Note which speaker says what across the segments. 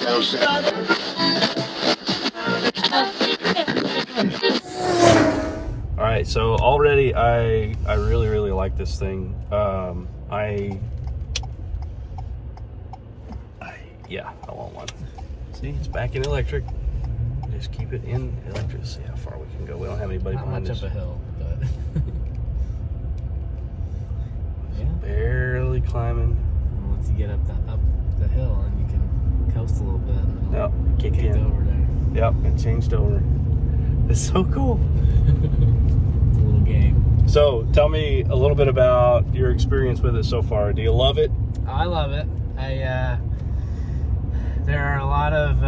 Speaker 1: All right, so already I really like this thing. Yeah, I want one. See, it's back in electric. Just keep it in electric. See how far we can go. We don't have anybody behind us.
Speaker 2: Not much up a hill, but yeah,
Speaker 1: barely climbing.
Speaker 2: And once you get up the hill, and you can coast a little bit, and
Speaker 1: Yep, kick
Speaker 2: kicked
Speaker 1: in.
Speaker 2: over there.
Speaker 1: Yep, it changed over. It's so cool.
Speaker 2: It's a little game.
Speaker 1: So, tell me a little bit about your experience with it so far. Do you love it?
Speaker 2: I love it. There are a lot of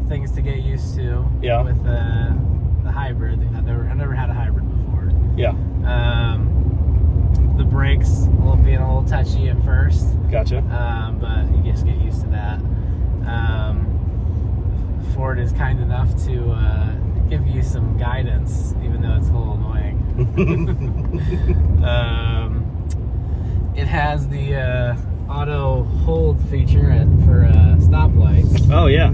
Speaker 2: things to get used to with the hybrid. I never had a hybrid before.
Speaker 1: Yeah.
Speaker 2: The brakes being a little touchy at first.
Speaker 1: Gotcha.
Speaker 2: But you just get used to that. Ford is kind enough to give you some guidance, even though it's a little annoying. It has the auto hold feature for stoplights.
Speaker 1: Oh yeah,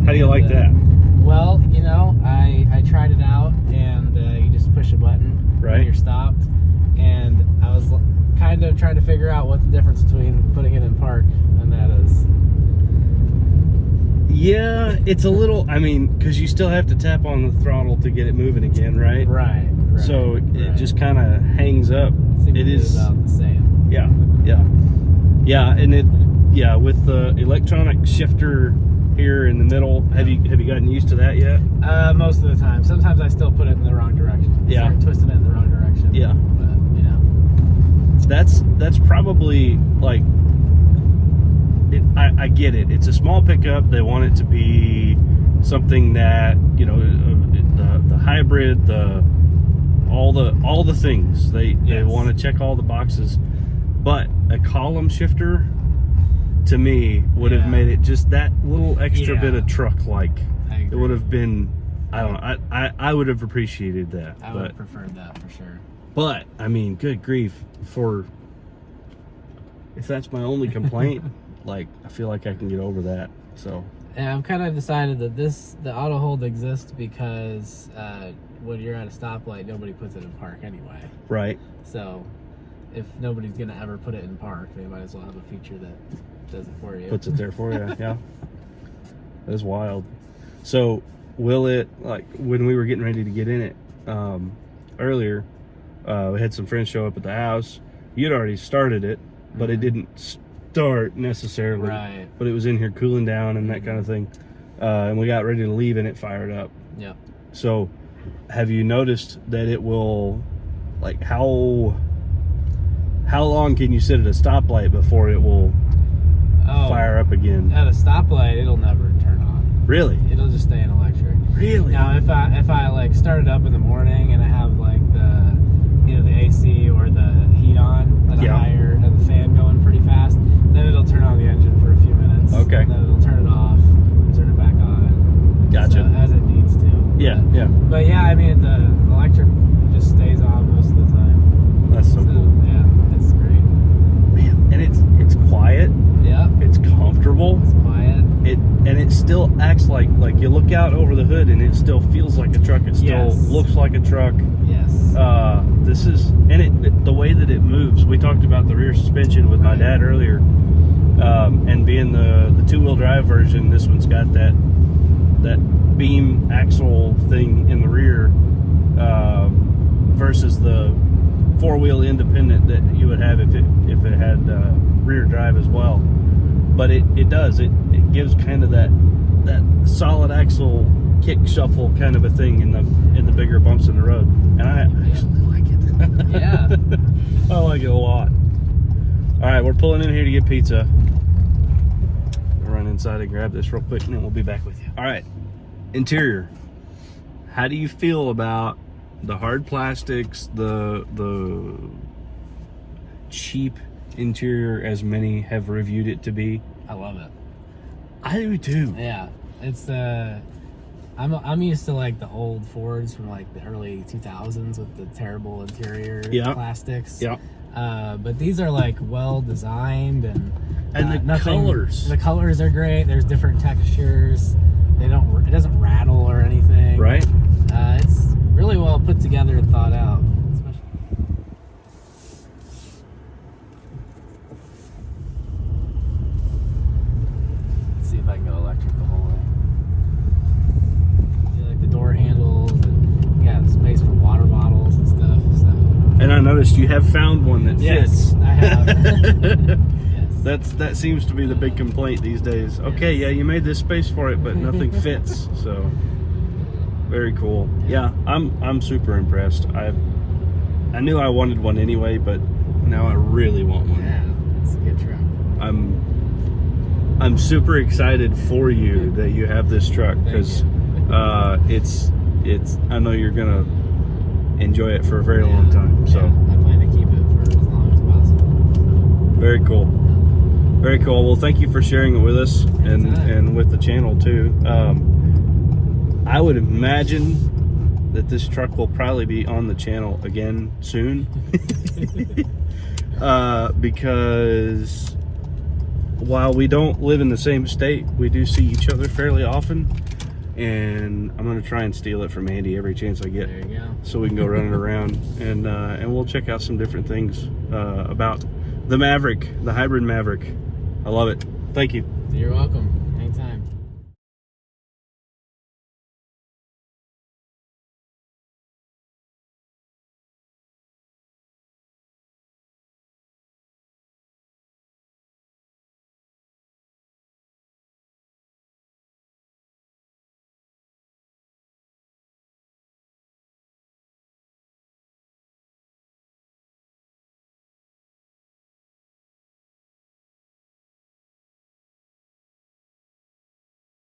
Speaker 1: how do you like that?
Speaker 2: Well, you know, I tried it out, and you just push a button when you're stopped, and I was kind of trying to figure out what the difference between putting it in park and that is.
Speaker 1: Yeah, it's a little, I mean, because you still have to tap on the throttle to get it moving again, right?
Speaker 2: Right.
Speaker 1: So it just kind of hangs up.
Speaker 2: It is about the same.
Speaker 1: Yeah, and with the electronic shifter here in the middle, have you gotten used to that yet?
Speaker 2: Most of the time. Sometimes I still put it in the wrong direction.
Speaker 1: Yeah.
Speaker 2: Start twisting it in the wrong direction.
Speaker 1: Yeah.
Speaker 2: But,
Speaker 1: That's probably like, I get it. It's a small pickup. They want it to be something that, you know, the hybrid, all the things. They want to check all the boxes. But a column shifter, to me, would have made it just that little extra bit of truck-like. It would have been, I don't know, I would have appreciated that.
Speaker 2: I would have preferred that for sure.
Speaker 1: But, I mean, good grief, if that's my only complaint, like, I feel like I can get over that, so.
Speaker 2: And I've kind of decided that the auto hold exists because when you're at a stoplight, nobody puts it in park anyway.
Speaker 1: Right.
Speaker 2: So if nobody's going to ever put it in park, they might as well have a feature that does it for you.
Speaker 1: Puts it there for you, yeah. That's wild. So will it, like, when we were getting ready to get in it earlier, we had some friends show up at the house. You'd already started it, but it didn't start necessarily.
Speaker 2: Right.
Speaker 1: But it was in here cooling down and that kind of thing. And we got ready to leave and it fired up.
Speaker 2: Yeah.
Speaker 1: So have you noticed that it will, like, how long can you sit at a stoplight before it will fire up again?
Speaker 2: At a stoplight, it'll never turn on.
Speaker 1: Really?
Speaker 2: It'll just stay in electric.
Speaker 1: Really?
Speaker 2: Now, if I like start it up in the morning and I have like the AC or the heat on at a higher, and the fan going pretty fast, then it'll turn on the engine for a few minutes.
Speaker 1: Okay.
Speaker 2: And then it'll turn it off and turn it back on.
Speaker 1: Gotcha.
Speaker 2: So, as it needs to.
Speaker 1: Yeah, yeah.
Speaker 2: But yeah, I mean, the electric just stays on most of the time.
Speaker 1: That's so cool.
Speaker 2: Yeah, it's great.
Speaker 1: Man, and it's quiet.
Speaker 2: Yeah.
Speaker 1: It's comfortable.
Speaker 2: It's quiet.
Speaker 1: It still acts like you look out over the hood and it still feels like a truck. It still looks like a truck.
Speaker 2: Yes.
Speaker 1: This is, and the way that it moves. We talked about the rear suspension with my dad earlier, and being the two-wheel drive version, this one's got that beam axle thing in the rear, versus the four-wheel independent that you would have if it had rear drive as well. But it does. It gives kind of that solid axle kick shuffle kind of a thing in the bigger bumps in the road, and I actually like it.
Speaker 2: Yeah.
Speaker 1: I like it a lot. All right, we're pulling in here to get pizza. We'll run inside and grab this real quick, and then we'll be back with you. All right, interior. How do you feel about the hard plastics, the cheap interior, as many have reviewed it to be?
Speaker 2: I love it.
Speaker 1: I do too.
Speaker 2: Yeah, it's I'm used to like the old Fords from like the early 2000s with the terrible interior plastics.
Speaker 1: Yeah.
Speaker 2: But these are like well designed and
Speaker 1: the colors.
Speaker 2: The colors are great. There's different textures. It doesn't rattle or anything.
Speaker 1: Right.
Speaker 2: It's really well put together and thought out. Let's see if I can go electric the whole way. You like the door handles, and you got space for water bottles and stuff. So.
Speaker 1: And I noticed you have found one that fits.
Speaker 2: Yes, I have. Yes.
Speaker 1: That seems to be the big complaint these days. Okay, yeah, you made this space for it, but nothing fits. So very cool. Yeah, I'm super impressed. I knew I wanted one anyway, but now I really want one.
Speaker 2: Yeah, it's a good truck.
Speaker 1: I'm super excited for you that you have this truck, because it's I know you're gonna enjoy it for a very long time. So
Speaker 2: I plan to keep it for as long as possible.
Speaker 1: Very cool. Very cool. Well, thank you for sharing it with us and with the channel too. I would imagine that this truck will probably be on the channel again soon. Because while we don't live in the same state, we do see each other fairly often. And I'm gonna try and steal it from Andy every chance I get.
Speaker 2: There you go.
Speaker 1: So we can go running around and we'll check out some different things about the Maverick, the hybrid Maverick. I love it. Thank you.
Speaker 2: You're welcome. Anytime.